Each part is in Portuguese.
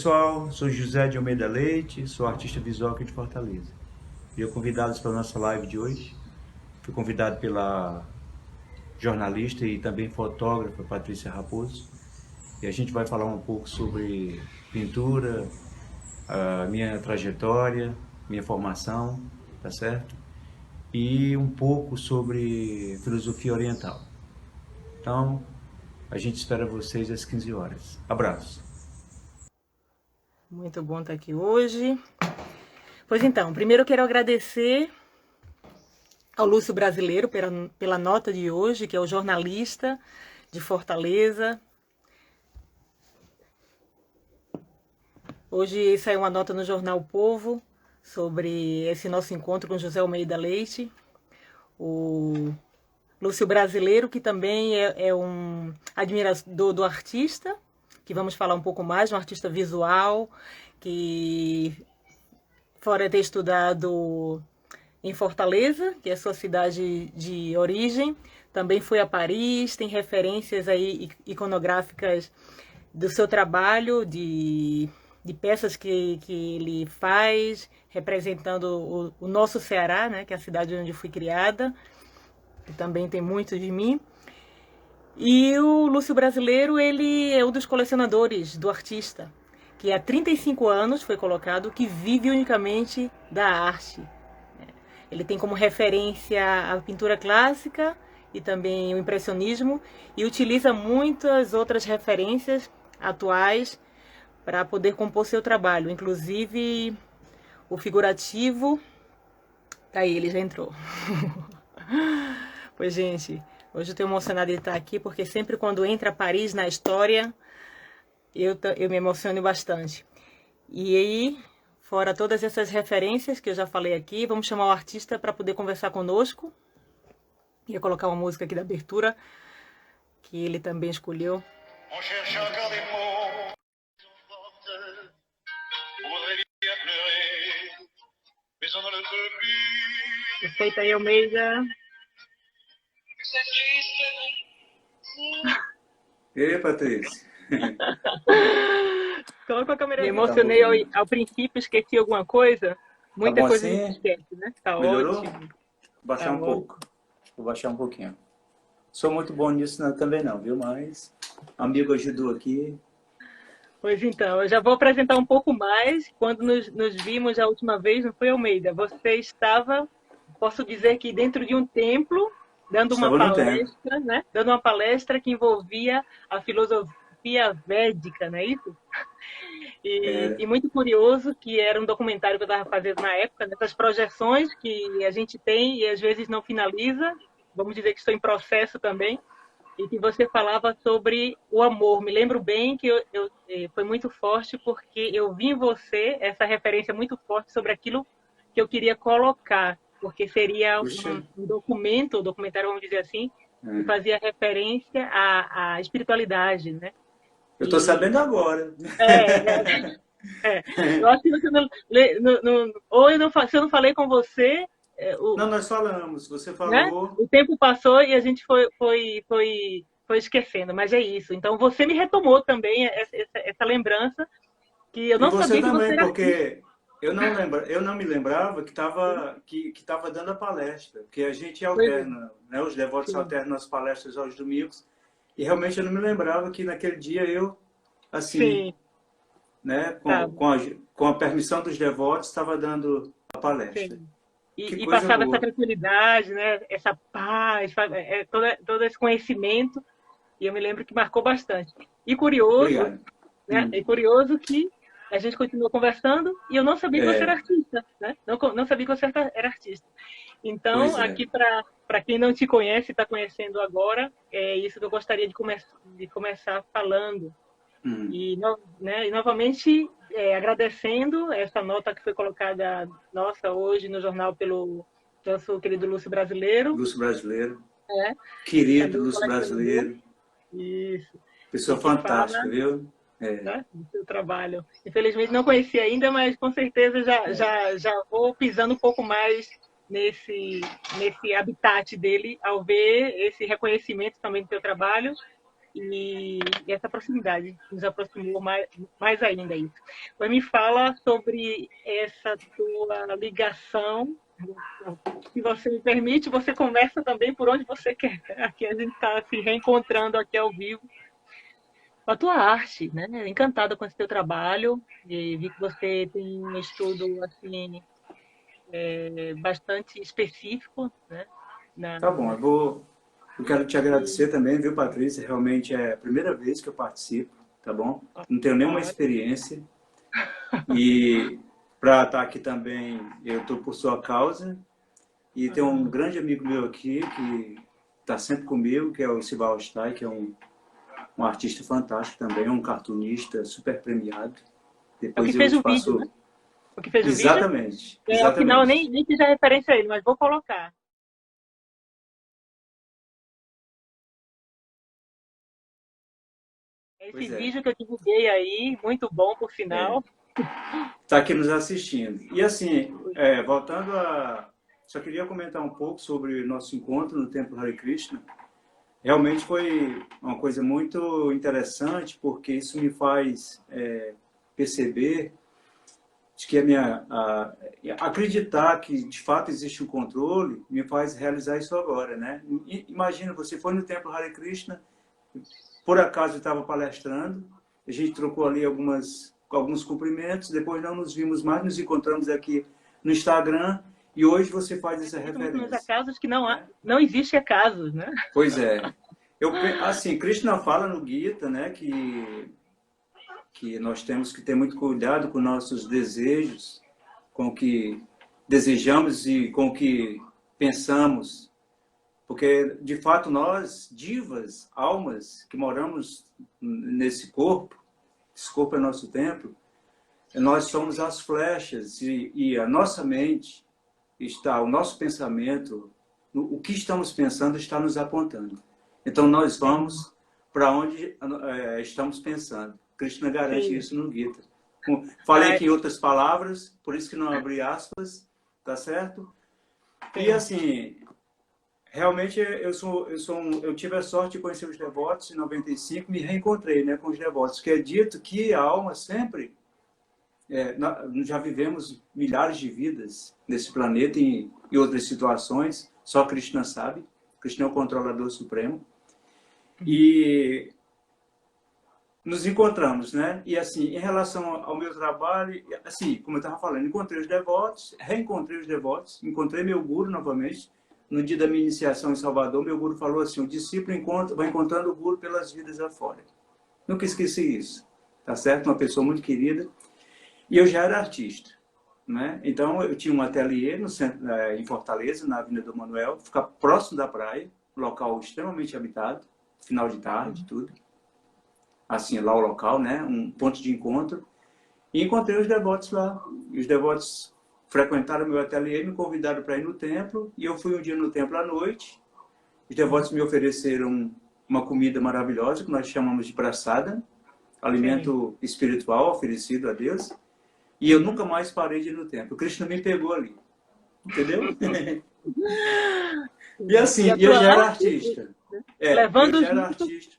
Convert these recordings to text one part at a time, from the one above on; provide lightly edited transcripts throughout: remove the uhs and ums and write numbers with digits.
pessoal, sou José de Almeida Leite, sou artista visual aqui de Fortaleza. E eu convidado para a nossa live de hoje. Fui convidado pela jornalista e também fotógrafa Patrícia Raposo. E a gente vai falar um pouco sobre pintura, a minha trajetória, minha formação, tá certo? E um pouco sobre filosofia oriental. Então, a gente espera vocês às 15 horas. Abraço. Muito bom estar aqui hoje. Pois então, primeiro eu quero agradecer ao Lúcio Brasileiro pela nota de hoje, que é o jornalista de Fortaleza. Hoje saiu uma nota no jornal O Povo sobre esse nosso encontro com José Almeida Leite, o Lúcio Brasileiro, que também é um admirador do artista, que vamos falar um pouco mais, um artista visual, que fora ter estudado em Fortaleza, que é a sua cidade de origem, também foi a Paris, tem referências aí iconográficas do seu trabalho, de peças que ele faz, representando o nosso Ceará, né, que é a cidade onde eu fui criada, que também tem muito de mim. E o Lúcio Brasileiro, ele é um dos colecionadores do artista, que há 35 anos foi colocado, que vive unicamente da arte. Ele tem como referência a pintura clássica e também o impressionismo, e utiliza muitas outras referências atuais para poder compor seu trabalho, inclusive o figurativo. Tá aí, ele já entrou. Pois, gente, hoje eu estou emocionada de estar aqui, porque sempre quando entra Paris na história, eu me emociono bastante. E aí, fora todas essas referências que eu já falei aqui, vamos chamar o artista para poder conversar conosco. Ia colocar uma música aqui da abertura, que ele também escolheu. Respeita aí, Almeida. E aí, Patrícia? Coloca a câmera. Me emocionei ao princípio, esqueci alguma coisa. Muita coisa assim? a gente esquece, né? Tá Melhorou? ótimo. Vou baixar um pouco. Vou baixar um pouquinho. Sou muito bom nisso também não, viu? Mas amigo ajudou aqui. Pois então, eu já vou apresentar um pouco mais. Quando nos vimos a última vez, não foi, Almeida? Você estava, posso dizer que dentro de um templo, dando uma palestra, né? Dando uma palestra que envolvia a filosofia védica, não é isso? E muito curioso que era um documentário que eu estava fazendo na época, dessas projeções que a gente tem e às vezes não finaliza. Vamos dizer que estou em processo também. E que você falava sobre o amor. Me lembro bem que foi muito forte, porque eu vi em você essa referência muito forte sobre aquilo que eu queria colocar, porque seria um documentário, vamos dizer assim, que fazia referência à espiritualidade, né? Eu estou sabendo agora. Eu acho que você ou se eu não falei com você, não, nós falamos, você falou. Né? O tempo passou e a gente foi esquecendo, mas é isso. Então você me retomou também essa lembrança que eu não sabia que você era porque eu não me lembrava que estava dando a palestra, porque a gente alterna, né? Os devotos alternam as palestras aos domingos, e realmente eu não me lembrava que naquele dia eu, assim, né? Com a permissão dos devotos, estava dando a palestra. Sim. E passava essa tranquilidade, né? Essa paz, todo esse conhecimento. E eu me lembro que marcou bastante. E curioso, né? E curioso que a gente continuou conversando e eu não sabia que você era artista, né? Não sabia que você era artista. Então, aqui para quem não te conhece e está conhecendo agora, é isso que eu gostaria de começar falando. E, né, e novamente agradecendo essa nota que foi colocada nossa hoje no jornal pelo nosso querido Lúcio Brasileiro. Lúcio Brasileiro. Querido Lúcio Brasileiro. Isso. Pessoa fantástica, viu? Né, do seu trabalho. Infelizmente não conheci ainda, mas com certeza já vou pisando um pouco mais nesse habitat dele ao ver esse reconhecimento também do seu trabalho. e essa proximidade nos aproximou mais ainda isso. Mas me fala sobre essa tua ligação. Se você me permite, você conversa também por onde você quer. Aqui a gente está se reencontrando aqui ao vivo com a tua arte, né? Encantada com esse teu trabalho e vi que você tem um estudo assim bastante específico, né? Tá bom, eu quero te agradecer também, viu, Patrícia? Realmente é a primeira vez que eu participo, tá bom? Não tenho nenhuma Olha, experiência. E para estar aqui também, eu estou por sua causa. E tem um grande amigo meu aqui que está sempre comigo, que é o Sibal Stein, que é um artista fantástico também, um cartunista super premiado. é o que Depois eu fez te o vídeo, né? passo... O que fez o vídeo. Exatamente, Ao final, eu exatamente. nem fiz a referência a ele, mas vou colocar. Esse Pois é. vídeo que eu divulguei aí, muito bom, por sinal. Está aqui nos assistindo. E assim, voltando a... Só queria comentar um pouco sobre o nosso encontro no Templo Hare Krishna. Realmente foi uma coisa muito interessante, porque isso me faz perceber de que acreditar que de fato existe um controle me faz realizar isso agora, né? Imagina, você foi no Templo Hare Krishna, por acaso estava palestrando, a gente trocou ali alguns cumprimentos, depois não nos vimos mais, nos encontramos aqui no Instagram e hoje você faz essa Acredito muito nos referência, acasos que né? não existe acasos, né? Pois é. Assim, Krishna fala no Gita, né, que nós temos que ter muito cuidado com nossos desejos, com o que desejamos e com o que pensamos, porque de fato nós, divas, almas que moramos nesse corpo, esse corpo é nosso templo, nós somos as flechas e a nossa mente está, o nosso pensamento, o que estamos pensando está nos apontando. Então nós Sim, vamos para onde estamos pensando. Krishna garante sim. isso no Gita. Falei Ah, aqui em outras palavras, por isso que não abri aspas, tá certo? E sim. assim, realmente eu tive a sorte de conhecer os devotos em 95, me reencontrei, né, com os devotos, que é dito que a alma sempre nós já vivemos milhares de vidas nesse planeta em outras situações, só Krishna sabe. Krishna é o controlador supremo. E nos encontramos, né? E assim, em relação ao meu trabalho, assim, como eu estava falando, encontrei os devotos, reencontrei os devotos, encontrei meu guru novamente. No dia da minha iniciação em Salvador, meu guru falou assim: o discípulo vai encontrando o guru pelas vidas afora. Nunca esqueci isso, tá certo? Uma pessoa muito querida. E eu já era artista, né? Então eu tinha um ateliê no centro, em Fortaleza, na Avenida do Manuel, ficar próximo da praia, local extremamente habitado, final de tarde, tudo. Assim, lá o local, né? Um ponto de encontro. E encontrei os devotos lá. E os devotos frequentaram meu ateliê, me convidaram para ir no templo. E eu fui um dia no templo à noite. Os devotos me ofereceram uma comida maravilhosa, que nós chamamos de praçada, Sim. alimento espiritual oferecido a Deus. E eu nunca mais parei de ir no templo. O Krishna me pegou ali. Entendeu? E assim, E a eu tua já era arte, artista. Eu levando já era junto, artista.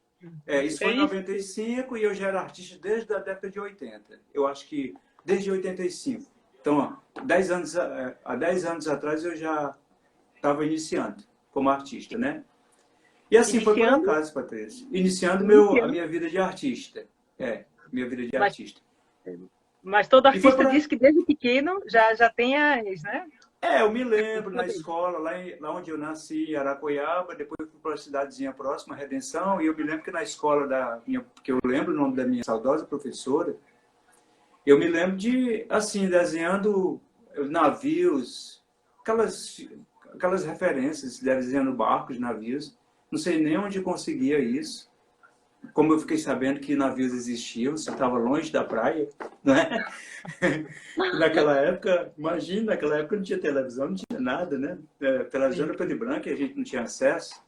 Isso é foi em isso? 95 e eu já era artista desde a década de 80. Eu acho que desde 85. Então, há 10 anos atrás eu já estava iniciando como artista, né? E assim foi por Iniciando, acaso, Patrícia. Iniciando a iniciando, minha vida de artista. Minha vida de mas, artista. mas todo E foi artista por, diz que desde pequeno já tem as, né? eu me lembro na escola, lá onde eu nasci, em Aracoiaba, depois eu fui para uma cidadezinha próxima, Redenção, e eu me lembro que na escola porque eu lembro o nome da minha saudosa professora, eu me lembro de, assim, desenhando navios, aquelas referências, desenhando barcos, navios, não sei nem onde eu conseguia isso, como eu fiquei sabendo que navios existiam, você estava longe da praia, não é? Naquela época, imagina, naquela época não tinha televisão, não tinha nada, né? Televisão Sim. era preto e branco e a gente não tinha acesso.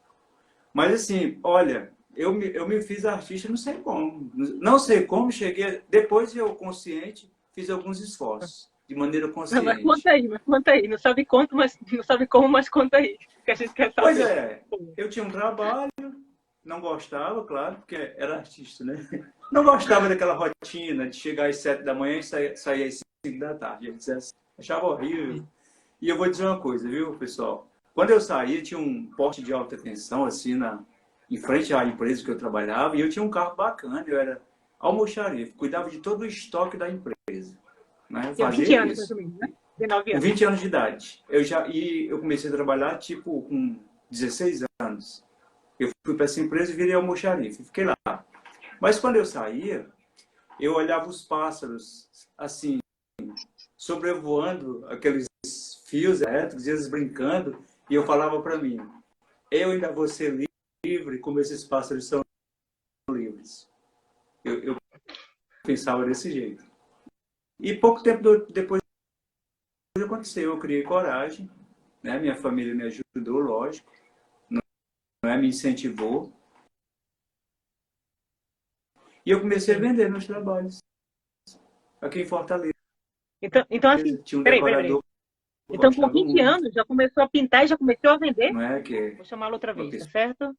Mas assim, olha, eu me fiz artista, não sei como. Não sei como, cheguei. Depois eu, consciente, fiz alguns esforços, de maneira Não, consciente. mas conta aí. Não sabe quanto, mas não sabe como, mas conta aí. Que a gente quer Pois saber. é, eu tinha um trabalho, Não gostava, claro, porque era artista, né? Não gostava daquela rotina de chegar às 7 da manhã e sair às 5 da tarde. Eu dizia assim, achava horrível. E eu vou dizer uma coisa, viu, pessoal? Quando eu saía, tinha um poste de alta tensão, assim, em frente à empresa que eu trabalhava, e eu tinha um carro bacana, eu era almoxarife, cuidava de todo o estoque da empresa. Né? Eu Tinha fazia 20 anos, mais isso. ou menos, né? 19 Com anos. 20 anos de idade. Eu comecei a trabalhar, tipo, com 16 anos. Eu fui para essa empresa e virei almoxarife, fiquei lá. Mas quando eu saía, eu olhava os pássaros, assim, sobrevoando aqueles fios elétricos, e eles brincando, e eu falava para mim, eu ainda vou ser livre como esses pássaros são livres. Eu pensava desse jeito. E pouco tempo depois aconteceu, eu criei coragem, né? Minha família me ajudou, lógico, não é? Me incentivou. E eu comecei a Sim. vender meus trabalhos aqui em Fortaleza. Então assim, Tinha um peraí. decorador que eu Então, com gostava 20 muito, anos, já começou a pintar e já começou a vender? não é? Que Vou chamá-lo outra uma vez, tá pessoa... certo?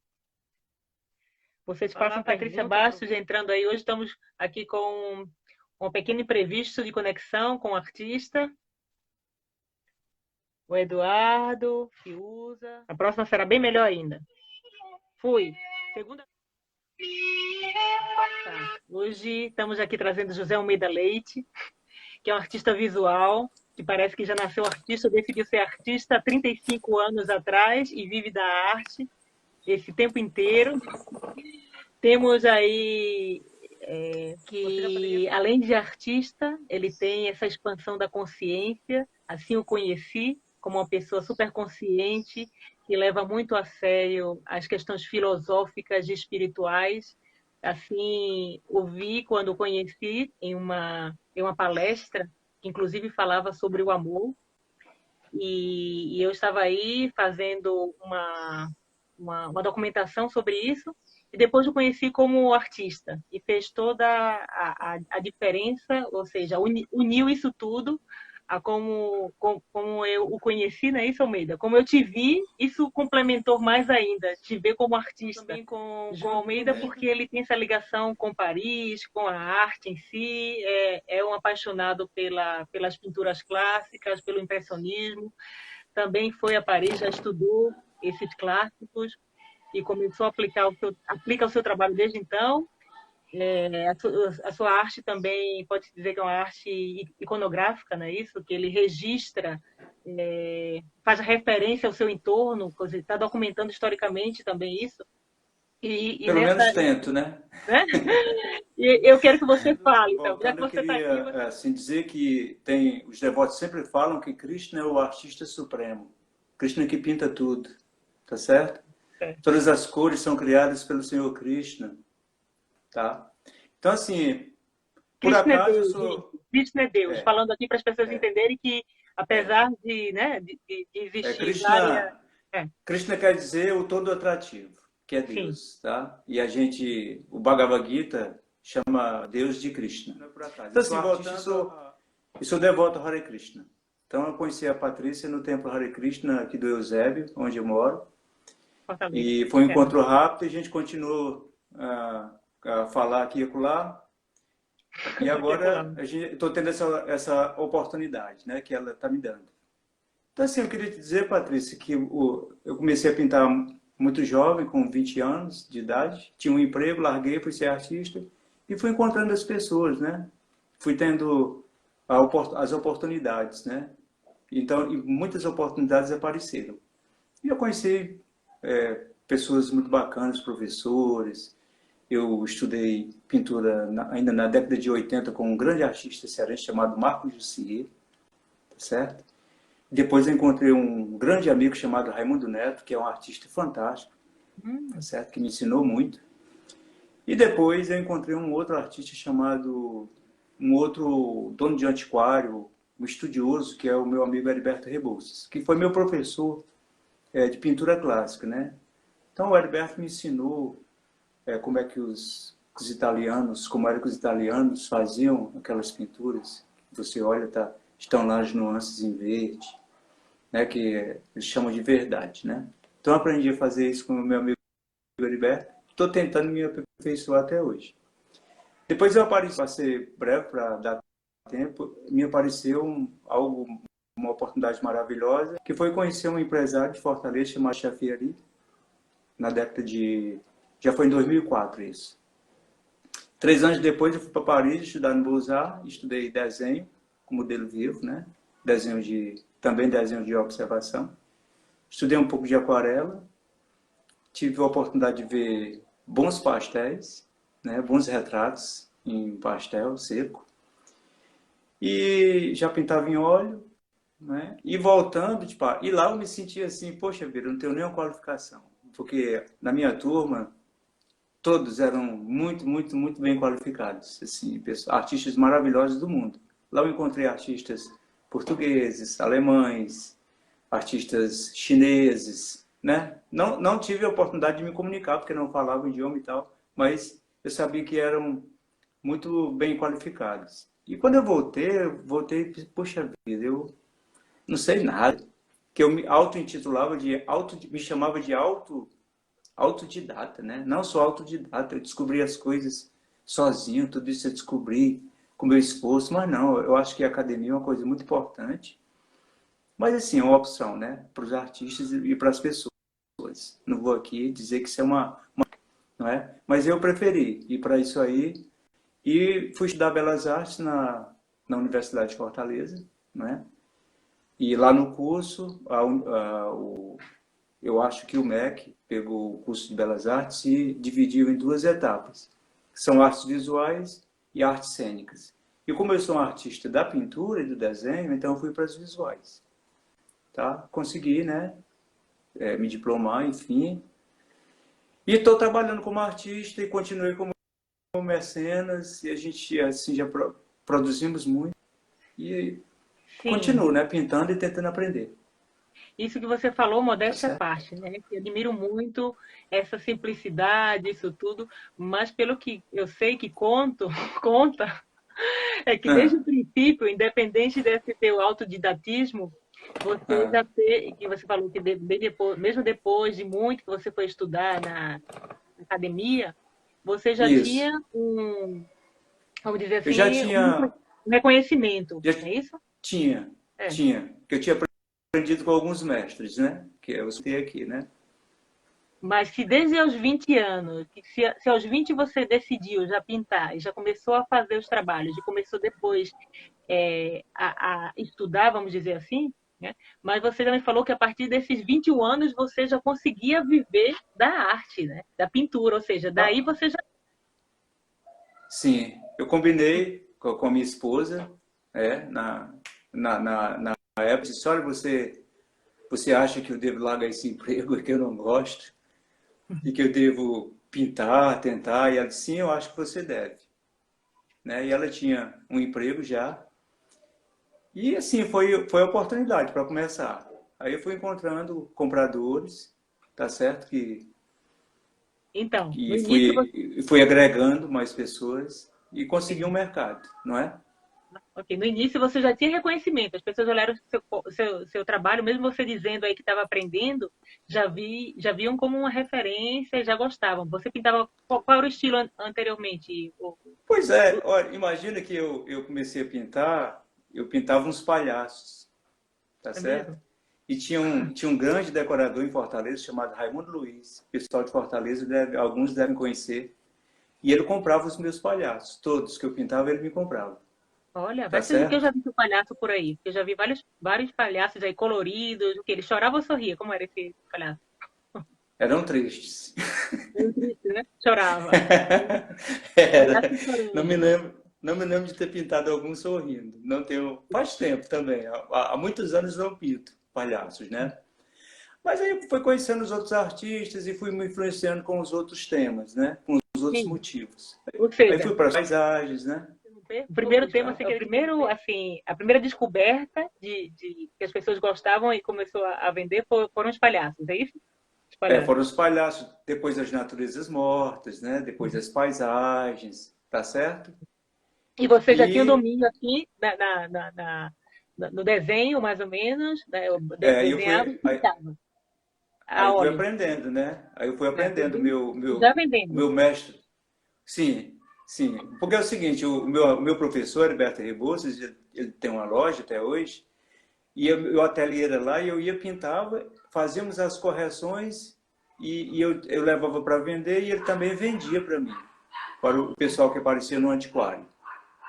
Vocês passam Patrícia Bastos entrando aí. Hoje estamos aqui com um pequeno imprevisto de conexão com o artista, o Eduardo, que usa. A próxima será bem melhor ainda. Fui. Segunda. Tá. Hoje estamos aqui trazendo José Almeida Leite, que é um artista visual, que parece que já nasceu artista, decidiu ser artista há 35 anos atrás e vive da arte esse tempo inteiro. Temos aí que, além de artista, ele tem essa expansão da consciência. Assim o conheci como uma pessoa super consciente, que leva muito a sério as questões filosóficas e espirituais. Assim, ouvi quando o conheci em uma palestra, que inclusive falava sobre o amor, e eu estava aí fazendo uma documentação sobre isso, e depois eu conheci como artista, e fez toda a diferença, ou seja, uniu isso tudo a como eu o conheci, né, isso, Almeida? Como eu te vi, isso complementou mais ainda, te ver como artista. Também com Almeida, porque ele tem essa ligação com Paris, com a arte em si, é um apaixonado pelas pinturas clássicas, pelo impressionismo, também foi a Paris, já estudou esses clássicos e começou a aplica o seu trabalho desde então. A sua arte também pode dizer que é uma arte iconográfica, não é isso? Que ele registra, faz referência ao seu entorno, está documentando historicamente também isso. E Pelo nessa, menos tento, né? né? E eu quero que você fale, então, já Voltando, que eu você está aqui. queria assim, dizer que os devotos sempre falam que Krishna é o artista supremo. Krishna que pinta tudo, tá certo? Todas as cores são criadas pelo Senhor Krishna, tá? Então, assim, por Krishna é acaso eu Deus, sou... Krishna é Deus, É, falando aqui para as pessoas é, entenderem que, é. apesar de, né, de existir várias. Krishna, É, Krishna quer dizer o todo atrativo, que é sim, Deus, tá? E o Bhagavad Gita chama Deus de Krishna. Não é por acaso. Então, assim, voltando, eu sou devoto a Hare Krishna. Então, eu conheci a Patrícia no templo Hare Krishna aqui do Eusébio, onde eu moro. Fortaleza. E foi um encontro rápido e a gente continuou a falar aqui e acolá. E agora estou tendo essa oportunidade, né, que ela está me dando. Então, assim, eu queria te dizer, Patrícia, que eu comecei a pintar muito jovem, com 20 anos de idade. Tinha um emprego, larguei, fui ser artista e fui encontrando as pessoas, né? Fui tendo as oportunidades, né? Então, e muitas oportunidades apareceram. E eu conheci pessoas muito bacanas, professores. Eu estudei pintura ainda na década de 80 com um grande artista cearense chamado Marco Jussier, tá certo? Depois eu encontrei um grande amigo chamado Raimundo Neto, que é um artista fantástico, tá certo? Que me ensinou muito. E depois eu encontrei um outro artista chamado, um outro dono de antiquário, um estudioso, que é o meu amigo Heriberto Rebouças, que foi meu professor de pintura clássica, né? Então o Heriberto me ensinou como é que como era que os italianos faziam aquelas pinturas. Você olha, estão lá as nuances em verde, né, que eles chamam de verdade, né? Então eu aprendi a fazer isso com o meu amigo Heriberto estou tentando me aperfeiçoar até hoje. Depois eu apareci, para ser breve, para dar tempo, me apareceu algo, uma oportunidade maravilhosa, que foi conhecer um empresário de Fortaleza chamado Chafieri, na década de... Já foi em 2004 isso. 3 anos depois eu fui para Paris estudar no Beaux-Arts, estudei desenho com modelo vivo, né? Também desenho de observação. Estudei um pouco de aquarela, tive a oportunidade de ver bons pastéis, né? Bons retratos em pastel seco. E já pintava em óleo, né? E voltando, tipo, e lá eu me sentia assim, poxa vida, eu não tenho nenhuma qualificação. Porque na minha turma, todos eram muito, muito, muito bem qualificados, assim, artistas maravilhosos do mundo. Lá eu encontrei artistas portugueses, alemães, artistas chineses, né? Não tive a oportunidade de me comunicar, porque não falava o idioma e tal, mas eu sabia que eram muito bem qualificados. E quando eu voltei, poxa vida, eu não sei nada. Que eu me auto-intitulava me chamava de autodidata, né? Não sou autodidata, eu descobri as coisas sozinho, tudo isso eu descobri com meu esforço, mas não, eu acho que a academia é uma coisa muito importante. Mas assim, é uma opção, né? Para os artistas e para as pessoas. Não vou aqui dizer que isso é não é? Mas eu preferi ir para isso aí e fui estudar Belas Artes na Universidade de Fortaleza, né? E lá no curso, eu acho que o MEC pegou o curso de Belas Artes e dividiu em 2 etapas. São artes visuais e artes cênicas. E como eu sou um artista da pintura e do desenho, então eu fui para as visuais. Tá? Consegui, né? Me diplomar, enfim. E estou trabalhando como artista e continuei como mecenas. E a gente, assim, já produzimos muito. E Sim. continuo, né? Pintando e tentando aprender. Isso que você falou, Tá modéstia à certo? parte, né? Que admiro muito essa simplicidade, isso tudo, mas pelo que eu sei que conta, é que desde Ah, o princípio, independente desse teu autodidatismo, você ah, já tem, que você falou que bem depois, mesmo depois de muito que você foi estudar na academia, você já tinha isso. vamos dizer Eu já assim, tinha... um reconhecimento, Já é isso? tinha, É. tinha. Que eu tinha aprendido com alguns mestres, né? Que eu citei aqui, né? Mas se desde aos 20 anos, se aos 20 você decidiu já pintar e já começou a fazer os trabalhos, e começou depois a estudar, vamos dizer assim, né? Mas você já me falou que a partir desses 21 anos você já conseguia viver da arte, né? Da pintura, ou seja, daí Ah, você já... sim, eu combinei com a minha esposa, na época, disse, olha, você acha que eu devo largar esse emprego que eu não gosto e que eu devo pintar, tentar? E ela disse, sim, eu acho que você deve. Né? E ela tinha um emprego já. E assim, foi a oportunidade para começar. Aí eu fui encontrando compradores, tá certo? Então, no E início você... fui agregando mais pessoas e consegui um mercado, não é? Ok, no início você já tinha reconhecimento, as pessoas olharam seu trabalho, mesmo você dizendo aí que estava aprendendo, já viam como uma referência e já gostavam. Você pintava, qual era o estilo anteriormente? Pois é, olha, imagina que eu comecei a pintar, eu pintava uns palhaços, tá É certo? mesmo? E tinha um grande decorador em Fortaleza chamado Raimundo Luiz. O pessoal de Fortaleza, alguns devem conhecer. E ele comprava os meus palhaços. Todos que eu pintava, ele me comprava. Olha, Tá vai ser que eu já certo? vi o palhaço por aí, porque eu já vi vários palhaços aí coloridos, o que ele chorava ou sorria? Como era esse palhaço? Eram tristes. Meio triste, né? Chorava. Era. Palhaço Não chorando. me lembro, não me lembro de ter pintado algum sorrindo. Não tenho. Faz tempo também. Há muitos anos não pinto palhaços, né? Mas aí fui conhecendo os outros artistas e fui me influenciando com os outros temas, né? Com os outros Sim. motivos. Ou Aí seja, fui para as paisagens, né? o primeiro tema, Tá? assim, que é o primeiro, assim, a primeira descoberta que as pessoas gostavam e começou a vender foram os palhaços, é isso? Os palhaços. Foram os palhaços, depois as naturezas mortas, né? Depois as paisagens, tá certo? E você já tinha um E domínio aqui no desenho, mais ou menos, né? Eu eu desenhava e fui. pintava. a Aí eu fui óleo. aprendendo, né? Aí eu fui Ah, foi aprendendo, já o vendendo. meu mestre. Sim, sim. Porque é o seguinte, o meu professor, Heriberto Rebouças, ele tem uma loja até hoje, e o ateliê era lá, e eu ia, pintava, fazíamos as correções, e eu levava para vender, e ele também vendia para mim, para o pessoal que aparecia no antiquário.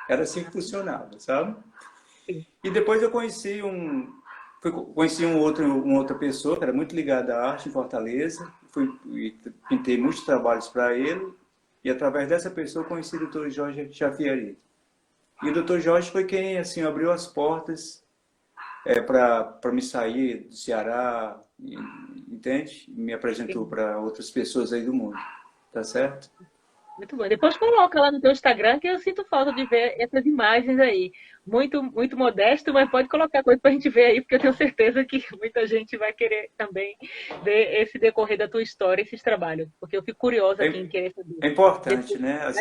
Era assim que funcionava, sabe? Sim. E depois eu conheci uma outra pessoa que era muito ligada à arte em Fortaleza, e pintei muitos trabalhos para ele, e através dessa pessoa eu conheci o Dr. Jorge Chafieri. E o Dr. Jorge foi quem assim abriu as portas para me sair do Ceará, entende? Me apresentou Sim. para outras pessoas aí do mundo, tá certo? Muito bom. Depois coloca lá no teu Instagram que eu sinto falta de ver essas imagens aí. Muito, muito modesto, mas pode colocar coisa para a gente ver aí, porque eu tenho certeza que muita gente vai querer também ver esse decorrer da tua história, esses trabalhos. Porque eu fico curiosa aqui em É, querer saber. é importante, Depois, né? né? Às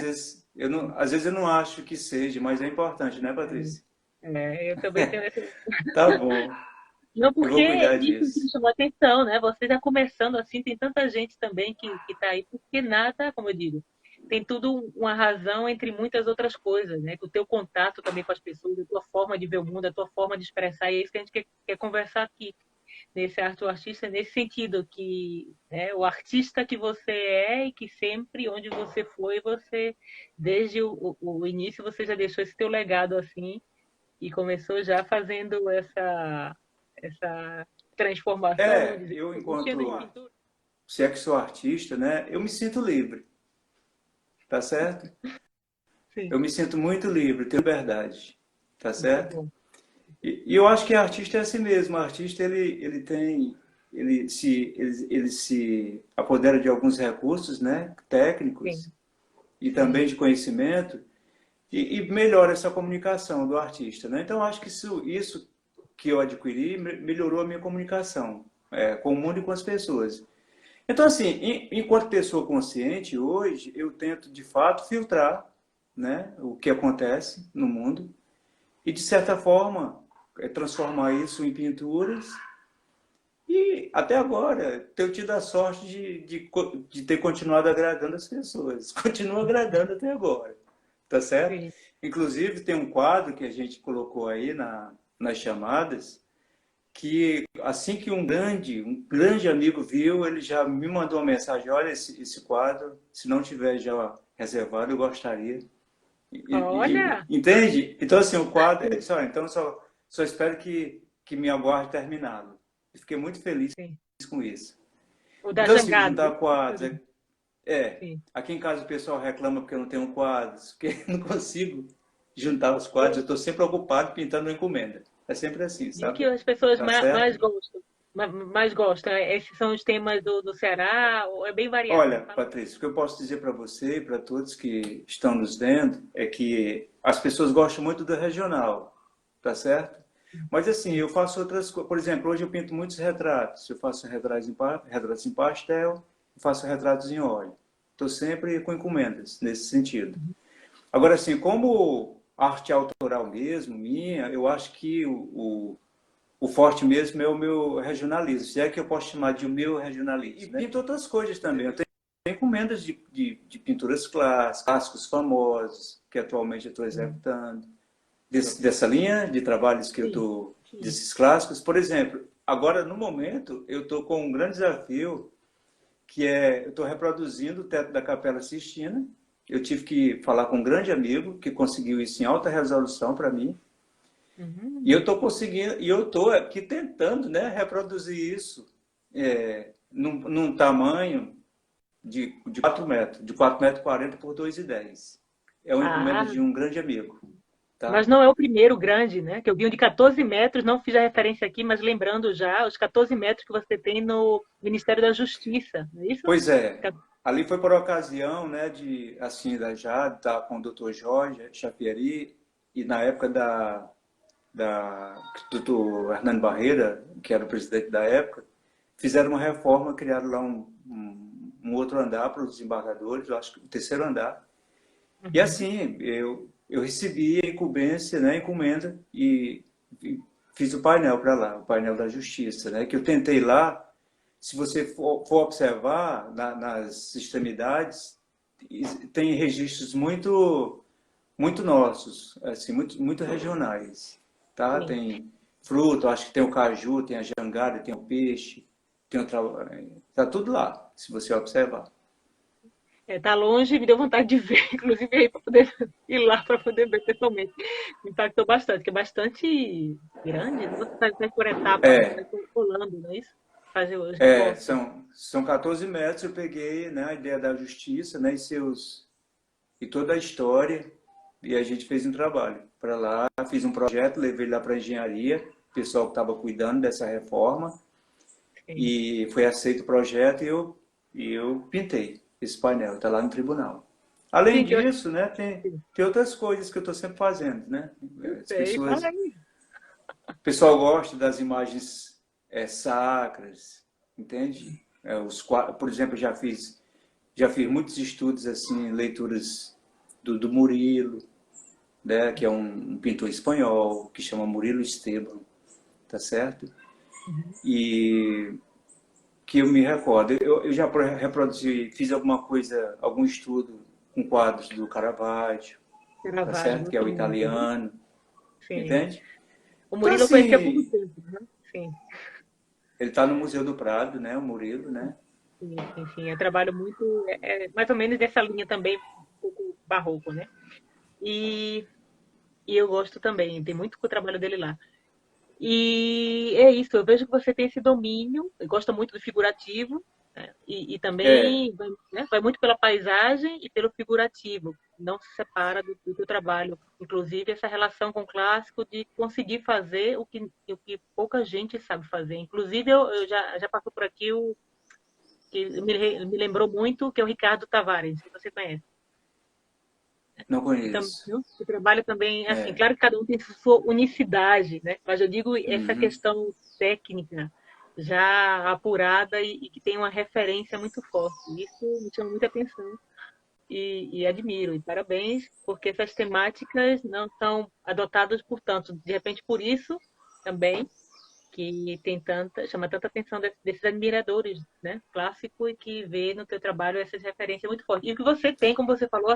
vezes eu não acho que seja, mas é importante, né, Patrícia? Eu também tenho esse. Tá bom, Não, eu porque vou cuidar isso que me disso. chamou a atenção, né? Você já começando assim, tem tanta gente também que está aí, porque nada, como eu digo, tem tudo uma razão entre muitas outras coisas, né? O teu contato também com as pessoas, a tua forma de ver o mundo, a tua forma de expressar, e é isso que a gente quer conversar aqui, nesse Arte do Artista, nesse sentido, que o artista que você é e que sempre, onde você foi, você, desde o início, você já deixou esse teu legado assim, e começou já fazendo essa transformação, vamos dizer, Eu mexendo em enquanto, pintura. se é que sou artista, né, eu me sinto livre, tá certo? Sim, Eu me sinto muito livre, tenho liberdade, tá muito certo? bom. E eu acho que artista é assim mesmo, o artista ele se apodera de alguns recursos, né, técnicos Sim, e também sim. de conhecimento e melhora essa comunicação do artista, né? Então eu acho que isso que eu adquiri melhorou a minha comunicação com o mundo e com as pessoas. Então, assim, enquanto pessoa consciente, hoje, eu tento, de fato, filtrar, né, o que acontece no mundo e, de certa forma, transformar isso em pinturas e, até agora, tenho tido a sorte de ter continuado agradando as pessoas. Continuo agradando até agora, tá certo? Sim. Inclusive, tem um quadro que a gente colocou aí nas chamadas, que assim que um grande amigo viu, ele já me mandou uma mensagem, olha esse quadro, se não tiver já reservado, eu gostaria. Olha, Entende? Então, assim, o quadro, ele disse, olha, então só espero que me aguarde terminado. E fiquei muito feliz sim. com isso. O da Então, assim, jangada. juntar quadros, Sim. aqui em casa o pessoal reclama porque eu não tenho quadros, porque eu não consigo juntar os quadros, eu estou sempre ocupado pintando uma encomenda. É sempre assim, E o que sabe? as pessoas Tá mais certo? gostam? Mais gostam? Esses são os temas do Ceará? Ou é bem variado? Olha, Patrícia, o que eu posso dizer para você e para todos que estão nos vendo é que as pessoas gostam muito do regional, tá certo? Mas assim, Sim. eu faço outras coisas. Por exemplo, hoje eu pinto muitos retratos. Eu faço retratos em pastel, eu faço retratos em óleo. Estou sempre com encomendas nesse sentido. Agora, assim, como arte autoral mesmo, minha, eu acho que o forte mesmo é o meu regionalismo, se é que eu posso chamar de o meu regionalismo. E né? Pinto outras coisas também. Eu tenho encomendas de pinturas clássicos famosos, que atualmente eu estou executando. Dessa linha de trabalhos que eu Sim. estou, desses clássicos. Por exemplo, agora, no momento, eu estou com um grande desafio, que eu estou reproduzindo o teto da Capela Sistina. Eu tive que falar com um grande amigo, que conseguiu isso em alta resolução para mim, e eu Uhum. estou conseguindo, e eu estou aqui tentando, né, reproduzir isso num tamanho de 4 metros, de 4,40 m por 2,10 m. É uma encomenda Ah, de um grande amigo, mas tá? não é o primeiro grande, né? Que eu vi um de 14 metros, não fiz a referência aqui, mas lembrando já os 14 metros que você tem no Ministério da Justiça, não é isso? Pois é, ali foi por ocasião, né, de assim da Jade, tá, com o Dr. Jorge Chapieri e na época do Dr. Hernando Barreira, que era o presidente da época, fizeram uma reforma, criaram lá um outro andar para os desembargadores, eu acho que o terceiro andar. E Uhum. assim, eu recebi a incumbência, né, a encomenda, e fiz o painel para lá, o painel da justiça, né, que eu tentei lá se você for observar nas extremidades, tem registros muito nossos, assim, muito regionais, tá? Sim. Tem fruto, acho que tem o caju, tem a jangada, tem o peixe, tem outra, tá tudo lá, se você observar. Tá longe, me deu vontade de ver, inclusive aí para poder ir lá para poder ver pessoalmente. Me impactou bastante, que é bastante grande, né? Você faz por etapa, né? Vai É, rolando, não é isso? Fazer os recortes. são 14 metros, eu peguei, né, a ideia da justiça, né, e toda a história, e a gente fez um trabalho para lá, fiz um projeto, levei lá para a engenharia, o pessoal que estava cuidando dessa reforma, Sim. e foi aceito o projeto e eu pintei esse painel, está lá no tribunal. Além Sim, que eu disso, né, tem outras coisas que eu estou sempre fazendo, né? As sei, fala pessoas, aí. o pessoal gosta das imagens sacras, entende? Por exemplo, já fiz muitos estudos assim, leituras do Murilo, né, que é um pintor espanhol que chama Murilo Esteban, tá certo? Uhum. E que eu me recordo, eu já reproduzi, fiz alguma coisa, algum estudo com quadros do Caravaggio, tá Caravaggio, certo? Que é muito o lindo. Uhum. italiano, Sim. entende? O Então, Murilo eu conheci há pouco assim, tempo, né? Sim. ele está no Museu do Prado, né? O Murilo, né? Sim, sim, sim. É trabalho muito, mais ou menos dessa linha também, um pouco barroco, né? E, e eu gosto também, tem muito com o trabalho dele lá. E é isso, eu vejo que você tem esse domínio, gosta muito do figurativo, né? E É, também vai, né, vai muito pela paisagem e pelo figurativo, não se separa do teu trabalho. Inclusive, essa relação com o clássico de conseguir fazer o que pouca gente sabe fazer. Inclusive, eu já passou por aqui o que me lembrou muito, que é o Ricardo Tavares, que você conhece. não Que também, conheço. o trabalho também, assim, É. claro que cada um tem sua unicidade, né? Mas eu digo essa Uhum. questão técnica já apurada e que tem uma referência muito forte. Isso me chama muita atenção e admiro. E parabéns, porque essas temáticas não são adotadas por tanto. De repente, por isso também que tem chama tanta atenção desses admiradores, né? Clássico e que vê no teu trabalho essas referências muito fortes. E o que você tem, como você falou,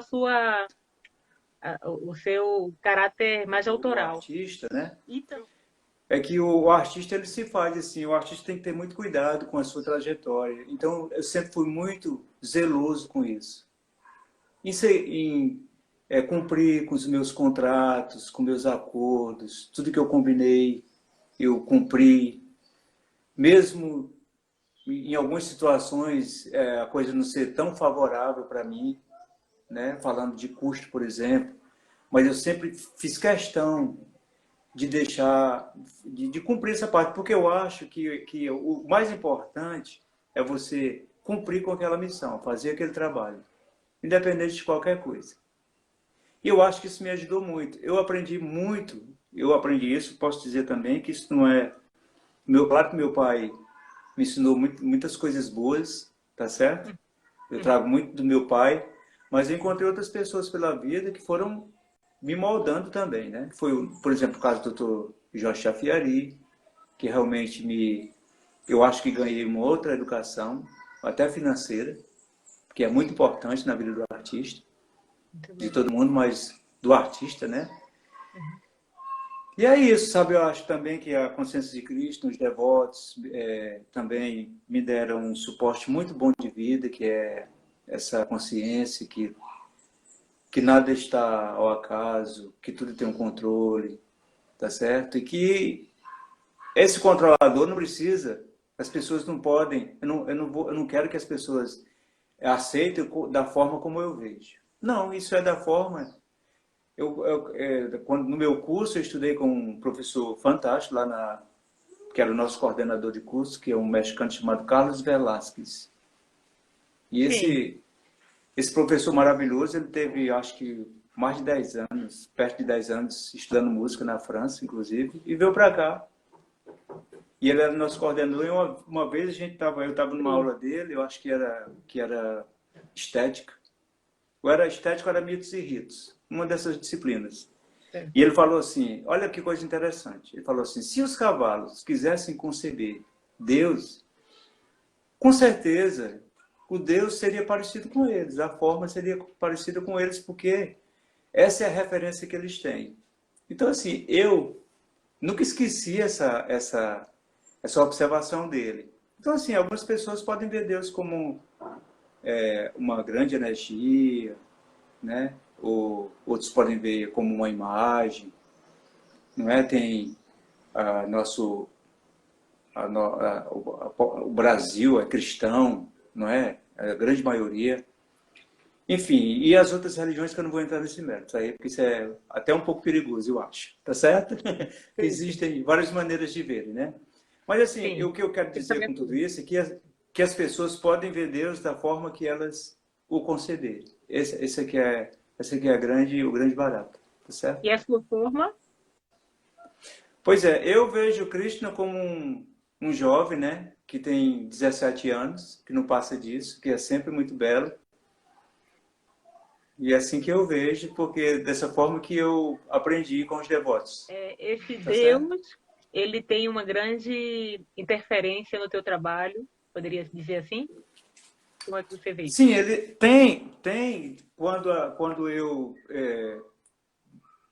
o seu caráter mais O autoral. artista, né? Então, É que o artista ele se faz assim, o artista tem que ter muito cuidado com a sua trajetória. Então eu sempre fui muito zeloso com isso. Em cumprir com os meus contratos, com meus acordos, tudo que eu combinei, eu cumpri, mesmo em algumas situações a coisa não ser tão favorável para mim, né? Falando de custo, por exemplo, mas eu sempre fiz questão de deixar, de cumprir essa parte, porque eu acho que o mais importante é você cumprir com aquela missão, fazer aquele trabalho, independente de qualquer coisa. E eu acho que isso me ajudou muito. Eu aprendi isso, posso dizer também que isso não é... Claro que meu pai me ensinou muitas coisas boas, tá certo? Eu trago muito do meu pai, mas eu encontrei outras pessoas pela vida que foram me moldando também, né? Foi, por exemplo, o caso do Dr. Jorge Chafiari, que realmente eu acho que ganhei uma outra educação, até financeira, que é muito importante na vida do artista, muito de bem. todo mundo, mas do artista, né? E é isso, sabe? Eu acho também que a consciência de Cristo, os devotos, também me deram um suporte muito bom de vida, que é essa consciência que nada está ao acaso, que tudo tem um controle, tá certo? E que esse controlador não precisa, as pessoas não podem, eu não quero que as pessoas aceitem da forma como eu vejo. Não, isso é da forma. No meu curso, eu estudei com um professor fantástico que era o nosso coordenador de curso, que é um mexicano chamado Carlos Velázquez. E Sim, esse professor maravilhoso, ele teve, acho que, mais de 10 anos, perto de 10 anos, estudando música na França, inclusive, e veio para cá. E ele era nosso coordenador, e uma vez eu estava numa sim, aula dele, eu acho que era estética. Ou era estética ou era mitos e ritos, uma dessas disciplinas. E certo. ele falou assim, olha que coisa interessante, ele falou assim, se os cavalos quisessem conceber Deus, Com certeza, o Deus seria parecido com eles, a forma seria parecida com eles, porque essa é a referência que eles têm. Então, assim, eu nunca esqueci essa observação dele. Então, assim, algumas pessoas podem ver Deus como uma grande energia, né? Ou outros podem ver como uma imagem, não é? Tem nosso o Brasil é cristão, não é? A grande maioria. Enfim, e as outras religiões que eu não vou entrar nesse mérito aí, porque isso é até um pouco perigoso, eu acho. Tá certo? Existem várias maneiras de ver, né? Mas assim, Sim, o que eu quero dizer com tudo isso é que as pessoas podem ver Deus da forma que elas o conceberem. Esse aqui é o grande barato, tá certo? e a sua forma? Pois é, eu vejo Krishna como um jovem, né, que tem 17 anos, que não passa disso, que é sempre muito belo. E é assim que eu vejo, porque dessa forma que eu aprendi com os devotos. Esse Tá certo? Deus, ele tem uma grande interferência no teu trabalho, poderia dizer assim? Como é que você vê? Sim, ele tem quando eu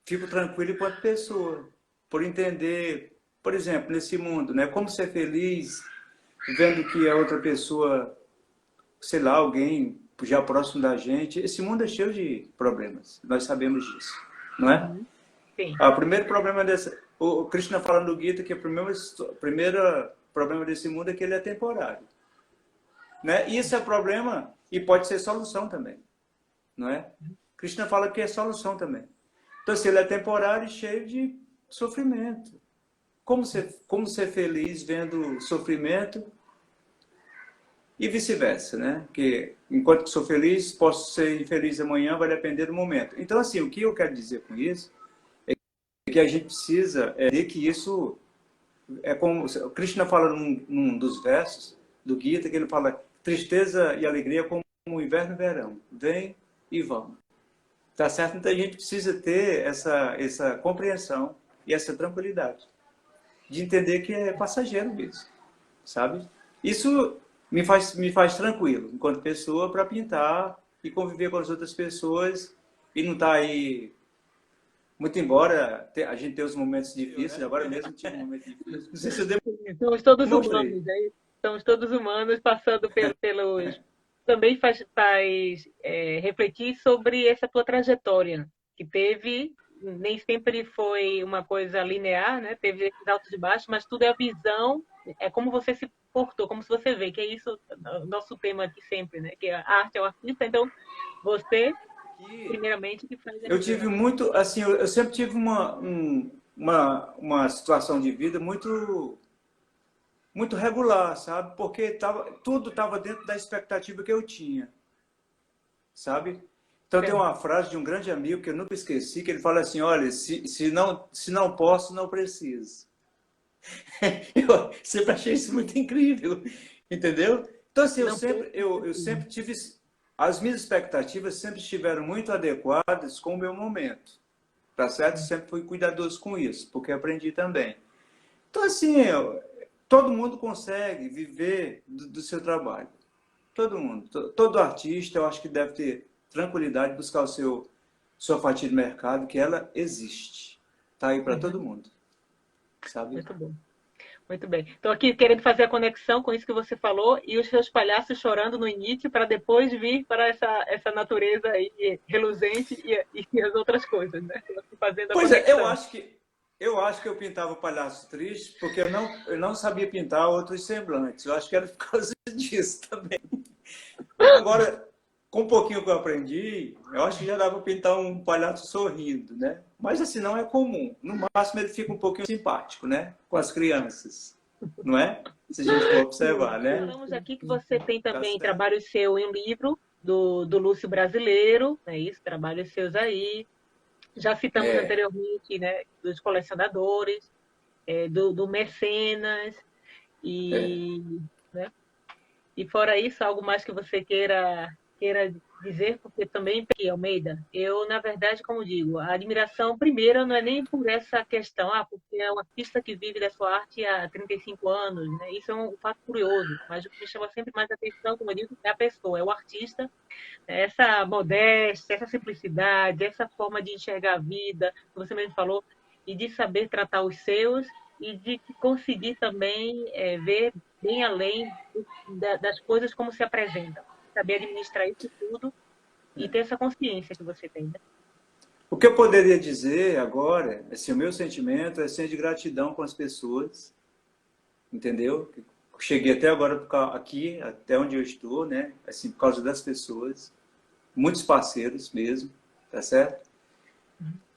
fico tranquilo enquanto pessoa, por entender, por exemplo, nesse mundo, né, como ser feliz vendo que a outra pessoa, sei lá, alguém já próximo da gente, esse mundo é cheio de problemas, nós sabemos disso, não é? Uhum. Sim. O primeiro problema o Krishna fala no Gita que o primeiro problema desse mundo é que ele é temporário, né? E isso é problema e pode ser solução também, não é? Krishna fala que é solução também. Então, se ele é temporário e cheio de sofrimento, como ser feliz vendo sofrimento e vice-versa, né? Que enquanto que sou feliz, posso ser infeliz amanhã, vai depender do momento. Então, assim, o que eu quero dizer com isso é que a gente precisa ver que isso é como o Krishna fala num dos versos do Gita, que ele fala tristeza e alegria como o inverno e verão, vem e vão. Tá certo? Então a gente precisa ter essa compreensão e essa tranquilidade de entender que é passageiro mesmo, sabe? Isso me faz tranquilo enquanto pessoa para pintar e conviver com as outras pessoas e não estar aí. Muito embora a gente tenha os momentos difíceis, agora mesmo tive um momento difícil. Não sei se eu Somos todos demonstrei. humanos, né? Somos todos humanos passando pelos. Também faz refletir sobre essa tua trajetória, que teve, nem sempre foi uma coisa linear, né? Teve esses altos e baixos, mas tudo é a visão, é como você se portou, como se você vê, que é isso, o nosso tema aqui sempre, né? Que a arte é o artista, então você, primeiramente, que faz a Eu tive visão. muito, assim, eu sempre tive uma situação de vida muito regular, sabe? Porque tudo estava dentro da expectativa que eu tinha, sabe? Então tem Certo. uma frase de um grande amigo que eu nunca esqueci, que ele fala assim, olha, se não posso, não preciso. Eu sempre achei isso muito incrível, entendeu? Então assim, Não posso. eu sempre tive, as minhas expectativas sempre estiveram muito adequadas com o meu momento, tá certo? Sempre fui cuidadoso com isso, porque aprendi também. Então assim, todo mundo consegue viver do seu trabalho. Todo mundo. Todo artista, eu acho que deve ter tranquilidade de buscar sua fatia de mercado, que ela existe. Está aí para todo Uhum. mundo, sabe? Muito bom. Muito bem. Estou aqui querendo fazer a conexão com isso que você falou e os seus palhaços chorando no início para depois vir para essa natureza aí reluzente e as outras coisas, né? Estou aqui fazendo a Pois é, conexão. eu acho que eu pintava palhaço triste porque eu não sabia pintar outros semblantes. Eu acho que era por causa disso também. Agora, com um pouquinho que eu aprendi, eu acho que já dá para pintar um palhaço sorrindo, né? Mas assim, não é comum. No máximo ele fica um pouquinho simpático, né? Com as crianças, não é? Se a gente for observar, né? Falamos aqui que você tem Tá também certo. trabalho seu em um livro do Lúcio Brasileiro, é isso? Trabalhos seus aí. Já citamos É, anteriormente, né? Dos colecionadores, do mecenas é. e, né? E fora isso, algo mais que você queira. queira dizer, porque também, aqui, Almeida, eu, na verdade, como digo, a admiração, primeira, não é nem por essa questão, porque é um artista que vive da sua arte há 35 anos, né? Isso é um fato curioso, mas o que me chama sempre mais atenção, como eu digo, é a pessoa, é o artista, essa modéstia, essa simplicidade, essa forma de enxergar a vida, que você mesmo falou, e de saber tratar os seus e de conseguir também ver bem além das coisas como se apresentam. Saber administrar isso tudo e ter essa consciência que você tem, né? O que eu poderia dizer agora, assim, o meu sentimento é ser de gratidão com as pessoas, entendeu? Cheguei até agora aqui, até onde eu estou, né? Assim, por causa das pessoas, muitos parceiros mesmo, tá certo?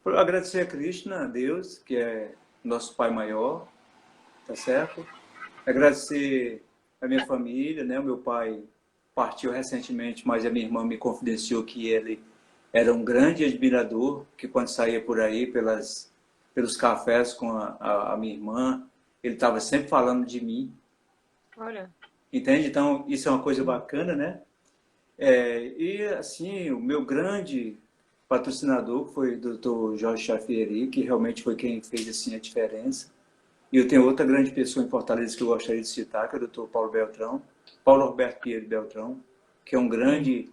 Por agradecer a Krishna, a Deus, que é nosso Pai maior, tá certo? Agradecer a minha família, né? O meu pai partiu recentemente, mas a minha irmã me confidenciou que ele era um grande admirador, que quando saía por aí pelos cafés com a minha irmã, ele estava sempre falando de mim, Olha, entende? Então, isso é uma coisa bacana, né? E, assim, o meu grande patrocinador foi o Dr. Jorge Xavieri, que realmente foi quem fez, assim, a diferença. E eu tenho outra grande pessoa em Fortaleza que eu gostaria de citar, que é o Dr. Paulo Beltrão, Paulo Roberto Pinheiro Beltrão, que é um grande,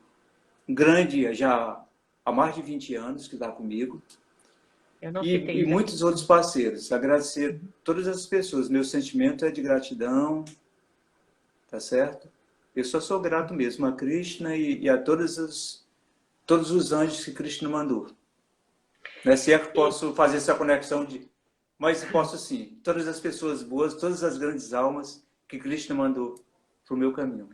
já há mais de 20 anos que está comigo, eu não citei e isso aqui. muitos outros parceiros. Agradecer todas as pessoas. Meu sentimento é de gratidão, tá certo? Eu só sou grato mesmo a Krishna e a todos os anjos que Krishna mandou. Né? Se é que posso fazer essa conexão mas posso sim. Todas as pessoas boas, todas as grandes almas que Krishna mandou para o meu caminho.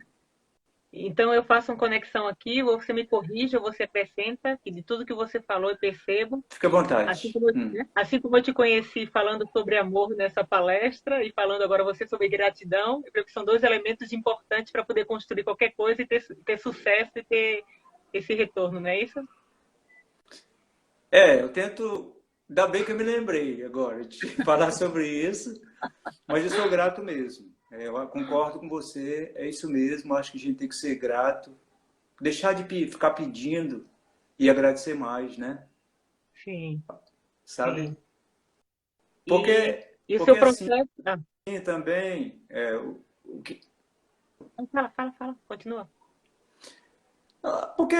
Então eu faço uma conexão aqui, você me corrige ou você acrescenta, que de tudo que você falou eu percebo. Fique à Assim vontade. como, né? Assim como eu te conheci falando sobre amor nessa palestra e falando agora você sobre gratidão, eu creio que são dois elementos importantes para poder construir qualquer coisa e ter sucesso e ter esse retorno, não é isso? Eu tento. Ainda bem que eu me lembrei agora de falar sobre isso, mas eu sou grato mesmo. Eu concordo com você, é isso mesmo. Acho que a gente tem que ser grato, deixar de ficar pedindo e agradecer mais, né? Sim, Sabe? sim. E, Porque, e o seu porque assim processo. também, o que, Fala, continua. porque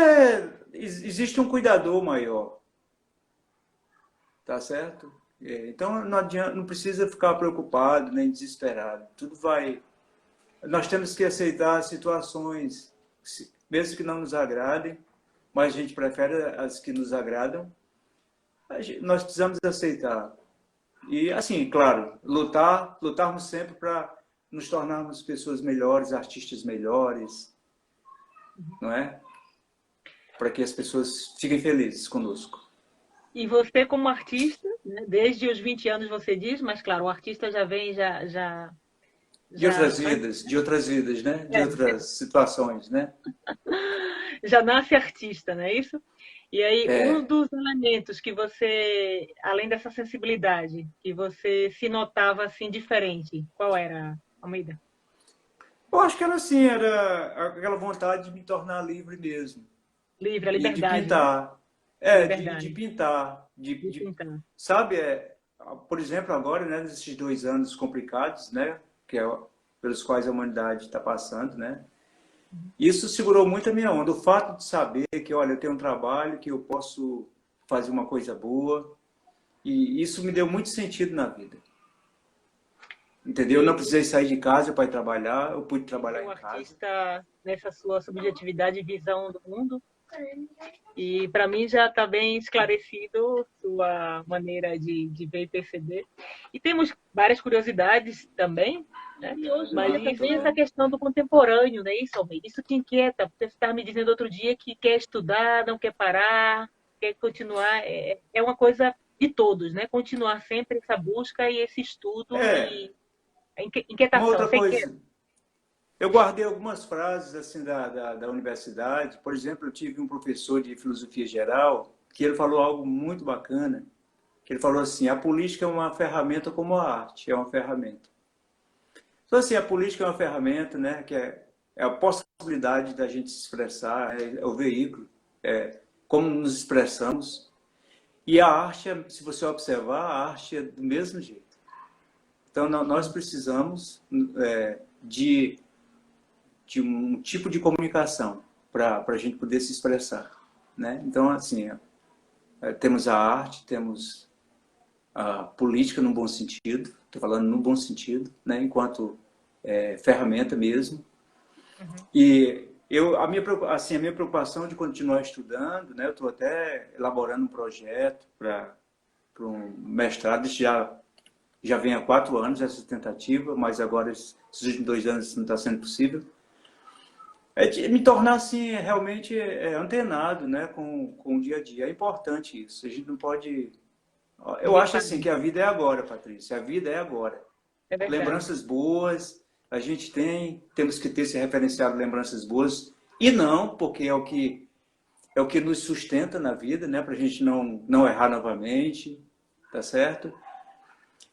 existe um cuidador maior, tá certo? Então não adianta, não precisa ficar preocupado nem desesperado. Tudo vai. Nós temos que aceitar situações, mesmo que não nos agradem, mas a gente prefere as que nos agradam. Nós precisamos aceitar. E assim, claro, lutarmos sempre para nos tornarmos pessoas melhores, artistas melhores, não é? Para que as pessoas fiquem felizes conosco. E você, como artista, né, desde os 20 anos você diz, mas claro, o artista já vem, já, De outras vidas, né? De é, outras situações, né? já nasce artista, não é isso? E aí, um É, dos elementos que você, além dessa sensibilidade, que você se notava assim diferente, qual era, Almeida? eu acho que era assim, era aquela vontade de me tornar livre mesmo. Livre, a E de liberdade, né? pintar. A De liberdade pintar. de pintar. Sabe, por exemplo, agora, né, nesses 2 anos complicados, né, que é pelos quais a humanidade está passando, né, isso segurou muito a minha onda. O fato de saber que, olha, eu tenho um trabalho, que eu posso fazer uma coisa boa, e isso me deu muito sentido na vida. Entendeu? Eu não E precisei sair de casa para ir trabalhar, eu pude trabalhar o em casa. artista, nessa sua subjetividade e visão do mundo, e para mim já está bem esclarecido sua maneira de ver e perceber. E temos várias curiosidades também, né? Mas Tudo isso, essa bem. questão do contemporâneo, né? Isso, Almeida, isso te inquieta, porque você estava me dizendo outro dia que quer estudar, não quer parar, quer continuar. É uma coisa de todos, né? Continuar sempre essa busca e esse estudo É, e a uma inquietação. outra Você inquieta? coisa, eu guardei algumas frases assim da universidade. Por exemplo, eu tive um professor de filosofia geral que ele falou algo muito bacana, que ele falou assim: a política é uma ferramenta como a arte é uma ferramenta. Então assim, a política é uma ferramenta, né, que é a possibilidade da gente se expressar, é o veículo, é como nos expressamos. E a arte, se você observar, a arte é do mesmo jeito. Então, nós precisamos de um tipo de comunicação para a gente poder se expressar, né? Então, assim, temos a arte, temos a política no bom sentido, estou falando no bom sentido, né? Enquanto ferramenta mesmo. Uhum. E a minha preocupação de continuar estudando, né? Eu estou até elaborando um projeto para um mestrado, isso já vem há 4 anos essa tentativa, mas agora esses últimos 2 anos não está sendo possível. É de me tornar assim realmente antenado, né, com o dia a dia. É importante isso. A gente não pode. Eu acho assim que Justamente. a vida é agora, Patrícia. A vida é agora. É verdade. Lembranças boas, a gente temos que ter esse referencial de lembranças boas e não porque é o que nos sustenta na vida, né, para a gente não errar novamente, tá certo?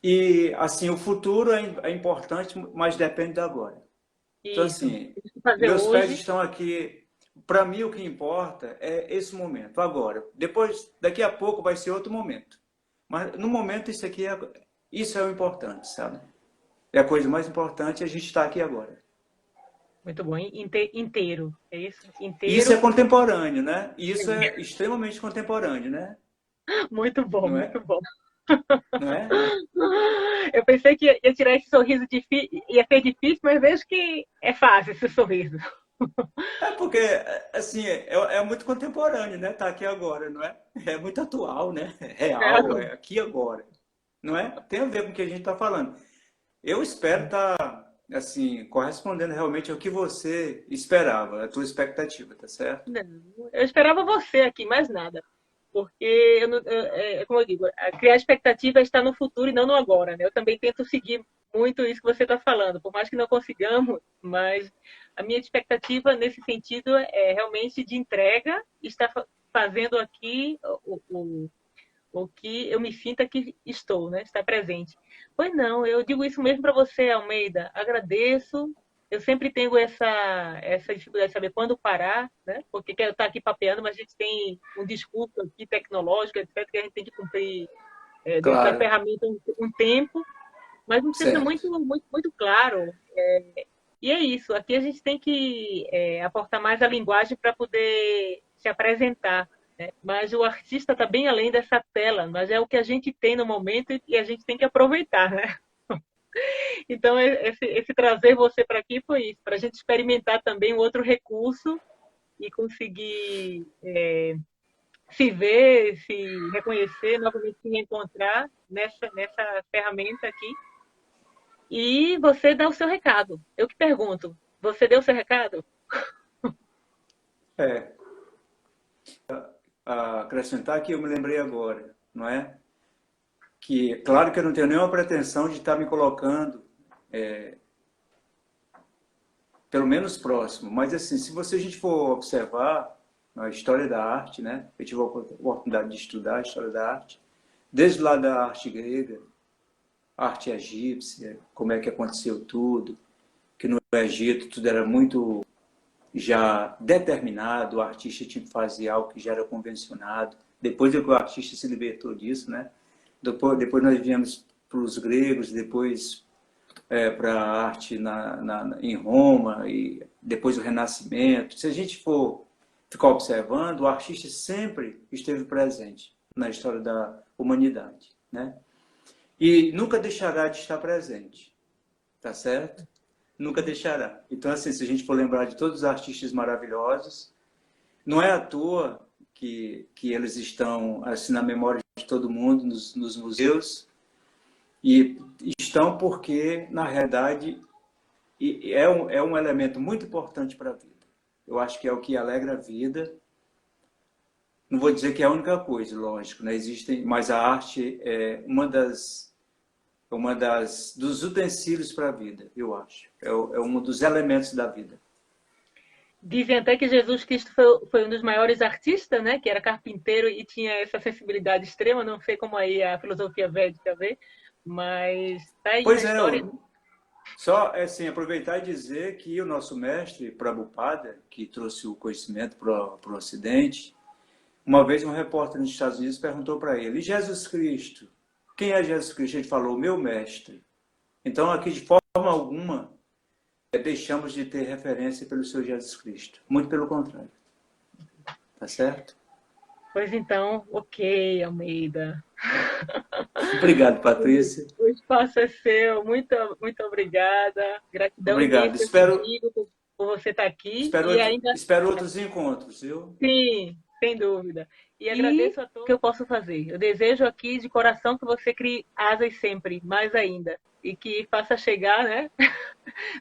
E assim o futuro é importante, mas depende da agora. Então, Isso. assim, Tem que fazer meus pés hoje. estão aqui. Para mim, o que importa é esse momento, agora. Depois, daqui a pouco, vai ser outro momento. Mas, no momento, isso é o importante, sabe? É a coisa mais importante, a gente está aqui agora. Muito bom. Inteiro. É isso? Isso é Inteiro. contemporâneo, né? Isso é extremamente contemporâneo, né? Muito bom, Não é? muito bom. Não é? Eu pensei que ia tirar esse sorriso difícil, ia ser difícil, mas vejo que é fácil esse sorriso. É porque, assim, é muito contemporâneo, né? Tá aqui agora, não é? É muito atual, né? É real, é aqui agora. Não é? Tem a ver com o que a gente está falando. Eu espero estar, assim, correspondendo realmente ao que você esperava, a tua expectativa, tá certo? Não, eu esperava você aqui, mais nada. Porque, como eu digo, criar expectativa está no futuro e não no agora, né? Eu também tento seguir muito isso que você está falando, por mais que não consigamos, mas a minha expectativa nesse sentido é realmente de entrega, estar fazendo aqui o que eu me sinta que estou, né? Estar presente. Pois não, eu digo isso mesmo para você, Almeida. Agradeço. Eu sempre tenho essa dificuldade de saber quando parar, né? Porque quero estar aqui papeando, mas a gente tem um discurso aqui tecnológico, etc., que a gente tem que cumprir dentro da Claro, ferramenta um tempo, mas não seja certo. muito, muito, muito claro. E é isso. Aqui a gente tem que aportar mais a linguagem para poder se apresentar, né? Mas o artista está bem além dessa tela, mas é o que a gente tem no momento e a gente tem que aproveitar, né? Então, esse trazer você para aqui foi isso, para a gente experimentar também um outro recurso e conseguir se ver, se reconhecer, novamente se reencontrar nessa ferramenta aqui. E você dá o seu recado. Eu que pergunto, você deu o seu recado? É, acrescentar que eu me lembrei agora, não é? Que, claro que eu não tenho nenhuma pretensão de estar me colocando, pelo menos próximo, mas assim, se a gente for observar a história da arte, né? Eu tive a oportunidade de estudar a história da arte, desde lá da arte grega, arte egípcia, como é que aconteceu tudo, que no Egito tudo era muito já determinado, o artista tinha que fazer algo que já era convencionado. Depois que o artista se libertou disso, né? Depois nós viemos para os gregos, depois para a arte em Roma, e depois o Renascimento. Se a gente for ficar observando, o artista sempre esteve presente na história da humanidade, né? E nunca deixará de estar presente, tá certo? Nunca deixará. Então, assim, se a gente for lembrar de todos os artistas maravilhosos, não é à toa que eles estão assim na memória de todo mundo, nos museus, e estão porque, na realidade, é um elemento muito importante para a vida. Eu acho que é o que alegra a vida. Não vou dizer que é a única coisa, lógico, né? Existem, mas a arte é dos utensílios para a vida, eu acho. É um dos elementos da vida. Dizem até que Jesus Cristo foi um dos maiores artistas, né? Que era carpinteiro e tinha essa sensibilidade extrema. Não sei como aí a filosofia védica vê, mas tá aí na Pois é, história. Só assim, aproveitar e dizer que o nosso mestre, Prabhupada, que trouxe o conhecimento para o Ocidente, uma vez um repórter nos Estados Unidos perguntou para ele: e Jesus Cristo? Quem é Jesus Cristo? Ele falou: meu mestre. Então, aqui, de forma alguma, deixamos de ter referência pelo Senhor Jesus Cristo. Muito pelo contrário. Tá certo? Pois então, ok, Almeida. Obrigado, Patrícia. O espaço é seu. Muito, muito obrigada. Gratidão Obrigado. imensa contigo por você estar aqui. E ainda, Espero outros encontros, viu? sim, sem dúvida. E agradeço a todos o que eu posso fazer. Eu desejo aqui de coração que você crie asas sempre, mais ainda. E que faça chegar, né,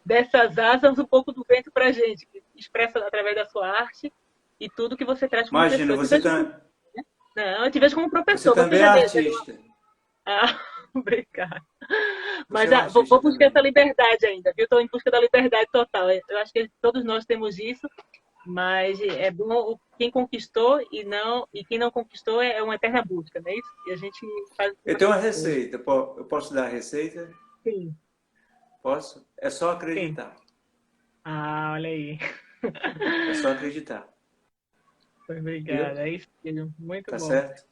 dessas asas um pouco do vento para a gente, que expressa através da sua arte e tudo que você traz como Imagina, pessoa. Não, eu te vejo como você professor. Você também é já artista. Ah, obrigada. Você Mas é um vou artista buscar também. essa liberdade ainda, viu? Estou em busca da liberdade total. Eu acho que todos nós temos isso, mas é bom quem conquistou e quem não conquistou é uma eterna busca, não é isso? E a gente faz Eu tenho uma receita. Eu posso dar a receita? sim, Posso? É só sim. acreditar. Ah, olha aí. É só acreditar. Viu? Obrigada. É isso mesmo. Muito Tá bom. certo?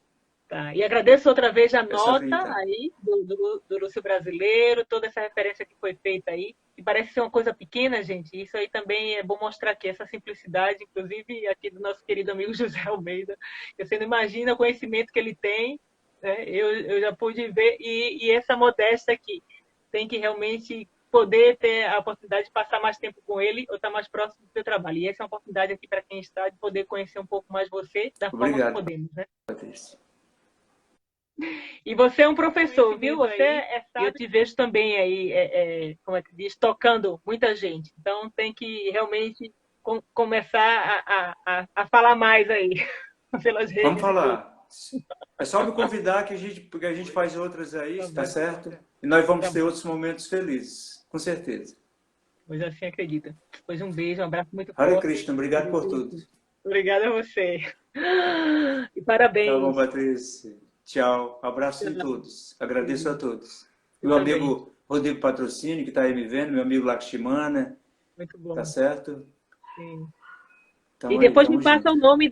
Tá. E agradeço outra vez a É só nota acreditar. aí do Lúcio Brasileiro, toda essa referência que foi feita aí. E parece ser uma coisa pequena, gente. Isso aí também é bom mostrar aqui, essa simplicidade, inclusive aqui do nosso querido amigo José Almeida. Você não imagina o conhecimento que ele tem, né? Eu já pude ver, e essa modéstia aqui. Tem que realmente poder ter a oportunidade de passar mais tempo com ele ou estar mais próximo do seu trabalho. E essa é uma oportunidade aqui para quem está de poder conhecer um pouco mais você da forma que Obrigado, podemos, né? Patrícia. E você é um professor, viu? Você é sábio. E eu te vejo também aí, como é que diz, tocando muita gente. Então tem que realmente começar a falar mais aí, pelas Vamos redes e tudo. falar. É só me convidar porque a gente faz outras aí, Tá tá bom, certo? E nós vamos tá ter bom. outros momentos felizes, com certeza. Pois assim acredita. Pois um beijo, um abraço muito Hare forte. Krishna, obrigado por tudo. Obrigada a você. E Tá bom, parabéns. Patrícia. Tchau. Abraço em todos. Agradeço a todos. Você Meu também. amigo Rodrigo Patrocínio, que está aí me vendo, meu amigo Lakshmana, Muito tá bom. certo? Sim. E Tamo aí, depois me tamo passa junto. o nome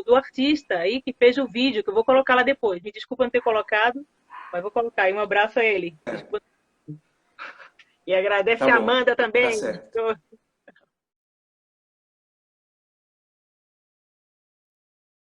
do artista aí que fez o vídeo, que eu vou colocar lá depois. Me desculpa não ter colocado, mas vou colocar. E um abraço a ele. Desculpa. E agradece Tá a bom, Amanda tá também. certo.